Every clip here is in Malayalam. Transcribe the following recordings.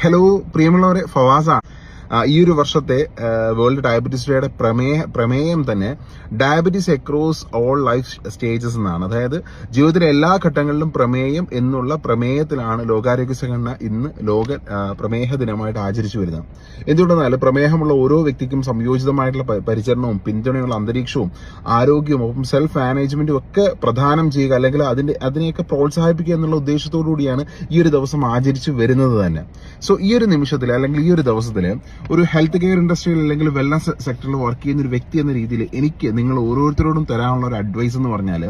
ഹലോ പ്രിയമുള്ളവരെ, ഫവാസാണ്. ഈ ഒരു വർഷത്തെ വേൾഡ് ഡയബറ്റീസ് ഡേയുടെ പ്രമേയം തന്നെ diabetes across all life stages എന്നാണ്. അതായത് ജീവിതത്തിലെ എല്ലാ ഘട്ടങ്ങളിലും പ്രമേയം എന്നുള്ള പ്രമേയത്തിലാണ് ലോകാരോഗ്യ സംഘടന ഇന്ന് ലോക പ്രമേഹ ദിനമായിട്ട് ആചരിച്ചു വരുന്നത്. എന്തുകൊണ്ടെന്നാൽ പ്രമേഹമുള്ള ഓരോ വ്യക്തിക്കും സംയോജിതമായിട്ടുള്ള പരിചരണവും പിന്തുണയുള്ള അന്തരീക്ഷവും ആരോഗ്യവും ഒപ്പം സെൽഫ് മാനേജ്മെന്റും ഒക്കെ പ്രദാനം ചെയ്യുക, അല്ലെങ്കിൽ അതിനെയൊക്കെ പ്രോത്സാഹിപ്പിക്കുക എന്നുള്ള ഉദ്ദേശത്തോടു കൂടിയാണ് ഈ ഒരു ദിവസം ആചരിച്ചു വരുന്നത് തന്നെ. സോ ഈ ഒരു നിമിഷത്തിൽ അല്ലെങ്കിൽ ഈ ഒരു ദിവസത്തിൽ ഒരു ഹെൽത്ത് കെയർ ഇൻഡസ്ട്രിയിൽ അല്ലെങ്കിൽ വെൽനസ് സെക്ടറിൽ വർക്ക് ചെയ്യുന്ന ഒരു വ്യക്തി എന്ന രീതിയിൽ എനിക്ക് നിങ്ങൾ ഓരോരുത്തരോടും തരാനുള്ള ഒരു അഡ്വൈസ് എന്ന് പറഞ്ഞാൽ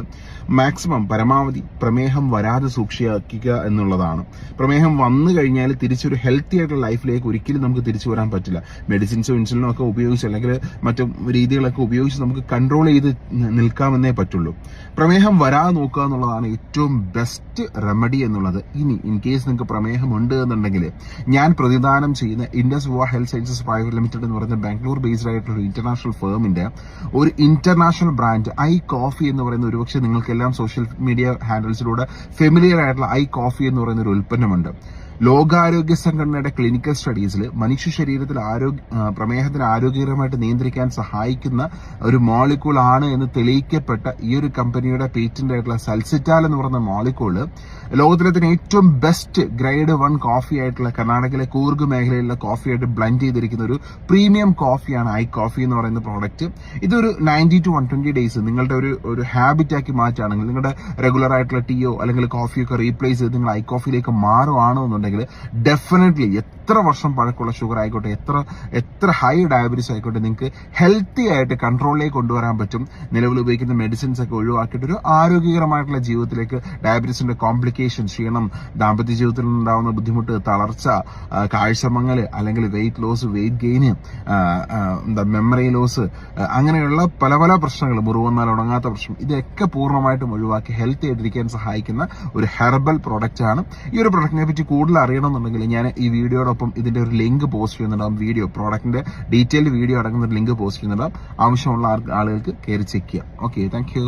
മാക്സിമം പരമാവധി പ്രമേഹം വരാതെ സൂക്ഷിക്കുക എന്നുള്ളതാണ്. പ്രമേഹം വന്നു കഴിഞ്ഞാൽ തിരിച്ചൊരു ഹെൽത്തി ആയിട്ടുള്ള ലൈഫിലേക്ക് ഒരിക്കലും നമുക്ക് തിരിച്ചു വരാൻ പറ്റില്ല. മെഡിസിൻസോ ഇൻസുലിനോ ഒക്കെ ഉപയോഗിച്ച് അല്ലെങ്കിൽ മറ്റു രീതികളൊക്കെ ഉപയോഗിച്ച് നമുക്ക് കൺട്രോൾ ചെയ്ത് നിൽക്കാമെന്നേ പറ്റുള്ളൂ. പ്രമേഹം വരാതെ നോക്കുക എന്നുള്ളതാണ് ഏറ്റവും ബെസ്റ്റ് റെമഡി എന്നുള്ളത്. ഇനി ഇൻ കേസ് നിങ്ങൾക്ക് പ്രമേഹം ഉണ്ട് എന്നുണ്ടെങ്കിൽ ഞാൻ പ്രതിദാനം ചെയ്യുന്ന Indus health sciences private limited എന്ന് പറയുന്ന ബാംഗ്ലൂർ ബേസ്ഡ് ആയിട്ടുള്ള ഒരു ഇന്റർനാഷണൽ ഫേമിന്റെ ഒരു ഇന്റർനാഷണൽ ബ്രാൻഡ് ഐ കോഫി എന്ന് പറയുന്ന ഒരുപക്ഷെ നിങ്ങൾക്കെല്ലാം സോഷ്യൽ മീഡിയ ഹാൻഡിൽസിലൂടെ ഫെമിലിയർ ആയിട്ടുള്ള ഐ കോഫി എന്ന് പറയുന്ന ഒരു ഉൽപ്പന്നമുണ്ട്. ലോകാരോഗ്യ സംഘടനയുടെ ക്ലിനിക്കൽ സ്റ്റഡീസിൽ മനുഷ്യ ശരീരത്തിൽ പ്രമേഹത്തിന് ആരോഗ്യകരമായിട്ട് നിയന്ത്രിക്കാൻ സഹായിക്കുന്ന ഒരു മോളിക്യൂൾ ആണ് എന്ന് തെളിയിക്കപ്പെട്ട ഈ ഒരു കമ്പനിയുടെ പേറ്റന്റ് ആയിട്ടുള്ള സൽസിറ്റാൽ എന്ന് പറയുന്ന മോളിക്യൂള് ലോകത്തിലെ തന്നെ ഏറ്റവും ബെസ്റ്റ് ഗ്രേഡ് 1 കോഫി ആയിട്ടുള്ള കർണാടകയിലെ കൂർഗ് മേഖലയിലുള്ള കോഫിയായിട്ട് ബ്ലെൻഡ് ചെയ്തിരിക്കുന്ന ഒരു പ്രീമിയം കോഫിയാണ് ഐ കോഫി എന്ന് പറയുന്ന പ്രോഡക്റ്റ്. ഇതൊരു 90 to 120 ഡേയ്സ് നിങ്ങളുടെ ഒരു ഹാബിറ്റ് ആക്കി മാറ്റുകയാണെങ്കിൽ, നിങ്ങളുടെ റെഗുലർ ആയിട്ടുള്ള ടീയോ അല്ലെങ്കിൽ കോഫിയോ ഒക്കെ റീപ്ലേസ് ചെയ്ത് നിങ്ങൾ ഐ കോഫിയിലേക്ക് മാറുകയാണോ എന്നുണ്ടെങ്കിൽ ഡെഫിനറ്റ്ലി എത്ര വർഷം പഴക്കമുള്ള ഷുഗർ ആയിക്കോട്ടെ, എത്ര ഹൈ ഡയബറ്റീസ് ആയിക്കോട്ടെ, നിങ്ങൾക്ക് ഹെൽത്തി ആയിട്ട് കൺട്രോളിലേക്ക് കൊണ്ടുവരാൻ പറ്റും. നിലവിൽ ഉപയോഗിക്കുന്ന മെഡിസിൻസ് ഒക്കെ ഒഴിവാക്കിയിട്ട് ഒരു ആരോഗ്യകരമായിട്ടുള്ള ജീവിതത്തിലേക്ക് ഡയബറ്റീസിന്റെ കോംപ്ലിക്കേഷൻ, ക്ഷീണം, ദാമ്പത്യ ജീവിതത്തിൽ ഉണ്ടാകുന്ന ബുദ്ധിമുട്ട്, തളർച്ച, കാഴ്ചമങ്ങല്, അല്ലെങ്കിൽ weight loss, weight gain, memory loss, അങ്ങനെയുള്ള പല പല പ്രശ്നങ്ങൾ, മുറിവന്നാൽ ഉണങ്ങാത്ത പ്രശ്നം, ഇതൊക്കെ പൂർണ്ണമായിട്ടും ഒഴിവാക്കി ഹെൽത്തി ആയിട്ടിരിക്കാൻ സഹായിക്കുന്ന ഒരു ഹെർബൽ പ്രോഡക്റ്റ് ആണ്. ഈ ഒരു പ്രൊഡക്റ്റിനെ പറ്റി കൂടുതൽ അറിയണമെന്നുണ്ടെങ്കിൽ ഞാൻ ഈ വീഡിയോടൊപ്പം ഇതിന്റെ ഒരു ലിങ്ക് പോസ്റ്റ് ചെയ്യുന്നുണ്ടാവും. പ്രോഡക്റ്റിന്റെ ഡീറ്റെയിൽഡ് വീഡിയോ അടങ്ങുന്ന ഒരു ലിങ്ക് പോസ്റ്റ് ചെയ്യുന്നുണ്ടാവും. ആവശ്യമുള്ള ആളുകൾക്ക് കയറി ചെക്ക് ചെയ്യാം. Okay, thank you.